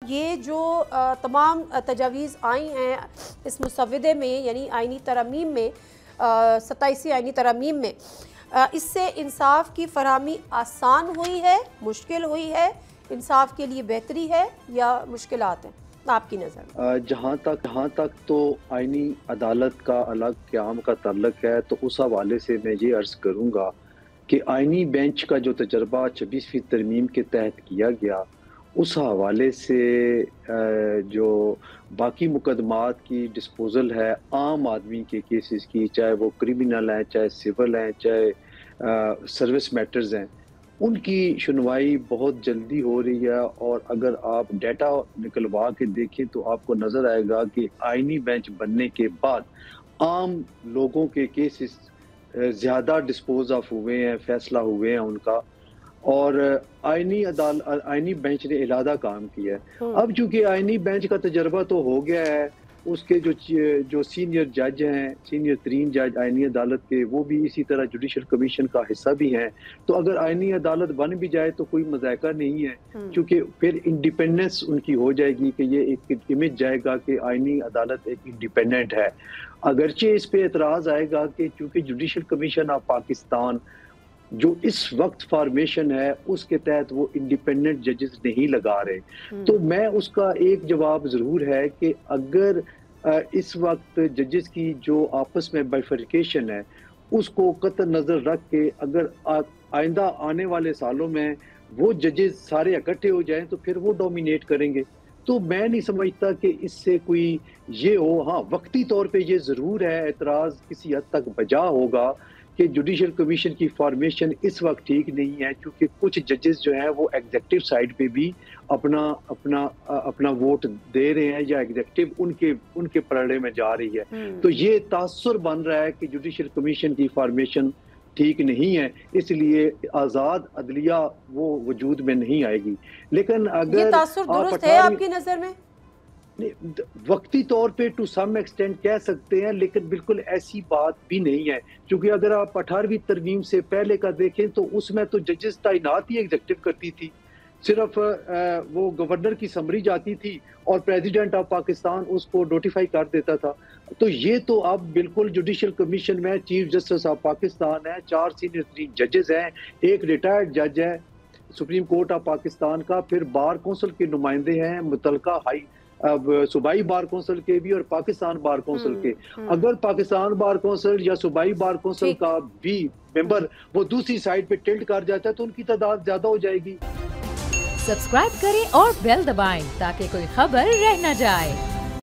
ये जो तमाम तजावीज़ आई हैं इस मुसव्वदे में, यानी आइनी तरमीम में, 27वीं आइनी तरमीम में, इससे इंसाफ की फरहमी आसान हुई है, मुश्किल हुई है, इंसाफ के लिए बेहतरी है या मुश्किलात हैं आपकी नज़र? जहाँ तक तो आइनी अदालत का अलग क़याम का ताल्लुक है, तो उस हवाले से मैं ये अर्ज़ करूँगा कि आइनी बेंच का जो तजर्बा 26वीं तरमीम के तहत किया गया, उस हवाले से जो बाकी मुकदमात की डिस्पोज़ल है आम आदमी के केसेस की, चाहे वो क्रिमिनल हैं, चाहे सिविल हैं, चाहे सर्विस मैटर्स हैं, उनकी सुनवाई बहुत जल्दी हो रही है। और अगर आप डाटा निकलवा के देखें तो आपको नज़र आएगा कि आइनी बेंच बनने के बाद आम लोगों के केसेस ज़्यादा डिस्पोज ऑफ हुए हैं, फैसला हुए हैं उनका, और आइनी बेंच ने इलादा काम किया है। अब चूंकि आइनी बेंच का तजर्बा तो हो गया है, उसके जो सीनियर जज हैं, सीनियर तरीन जज आइनी अदालत के, वो भी इसी तरह जुडिशल कमीशन का हिस्सा भी हैं। तो अगर आइनी अदालत बन भी जाए तो कोई मज़ायका नहीं है, क्योंकि फिर इंडिपेंडेंस उनकी हो जाएगी कि ये एक इमेज जाएगा कि आइनी अदालत एक इंडिपेंडेंट है। अगरचे इस पे एतराज़ आएगा कि चूँकि जुडिशल कमीशन ऑफ पाकिस्तान जो इस वक्त फॉर्मेशन है उसके तहत वो इंडिपेंडेंट जजेस नहीं लगा रहे, तो मैं उसका एक जवाब ज़रूर है कि अगर इस वक्त जजेस की जो आपस में बाइफर्केशन है उसको कत नज़र रख के अगर आइंदा आने वाले सालों में वो जजेस सारे इकट्ठे हो जाएं तो फिर वो डोमिनेट करेंगे। तो मैं नहीं समझता कि इससे कोई ये हो। हाँ, वक्ती तौर पे ये ज़रूर है, एतराज़ किसी हद तक बजा होगा कि जुडिशल कमीशन की फॉर्मेशन इस वक्त ठीक नहीं है, क्योंकि कुछ जजेस जो हैं वो एग्जेक्टिव साइड पे भी अपना वोट दे रहे हैं या एग्जेक्टिव उनके पलड़े में जा रही है। तो ये तासुर बन रहा है कि जुडिशल कमीशन की फॉर्मेशन ठीक नहीं है, इसलिए आज़ाद अदलिया वो वजूद में नहीं आएगी। लेकिन अगर ये तासुर दुरुस्त है आपकी नज़र में? वक्ती तौर पे टू सम एक्सटेंट कह सकते हैं, लेकिन बिल्कुल ऐसी बात भी नहीं है, क्योंकि अगर आप 18वीं तरमीम से पहले का देखें तो उसमें तो जजेस तैनात ही एग्जेक्टिव करती थी, सिर्फ वो गवर्नर की समरी जाती थी और प्रेसिडेंट ऑफ पाकिस्तान उसको नोटिफाई कर देता था। तो ये तो अब बिल्कुल जुडिशल कमीशन में चीफ जस्टिस ऑफ पाकिस्तान है, 4 सीनियर जजेस हैं, एक रिटायर्ड जज है सुप्रीम कोर्ट ऑफ पाकिस्तान का, फिर बार कौंसिल के नुमाइंदे हैं मुतलका हाई अब सूबाई बार कौंसिल के भी और पाकिस्तान बार कौंसिल के। अगर पाकिस्तान बार कौंसिल या सूबाई बार कौंसिल का भी मेंबर वो दूसरी साइड पे टिल्ट कर जाता है तो उनकी तादाद ज्यादा हो जाएगी। सब्सक्राइब करें और बेल दबाएं ताकि कोई खबर रह न जाए।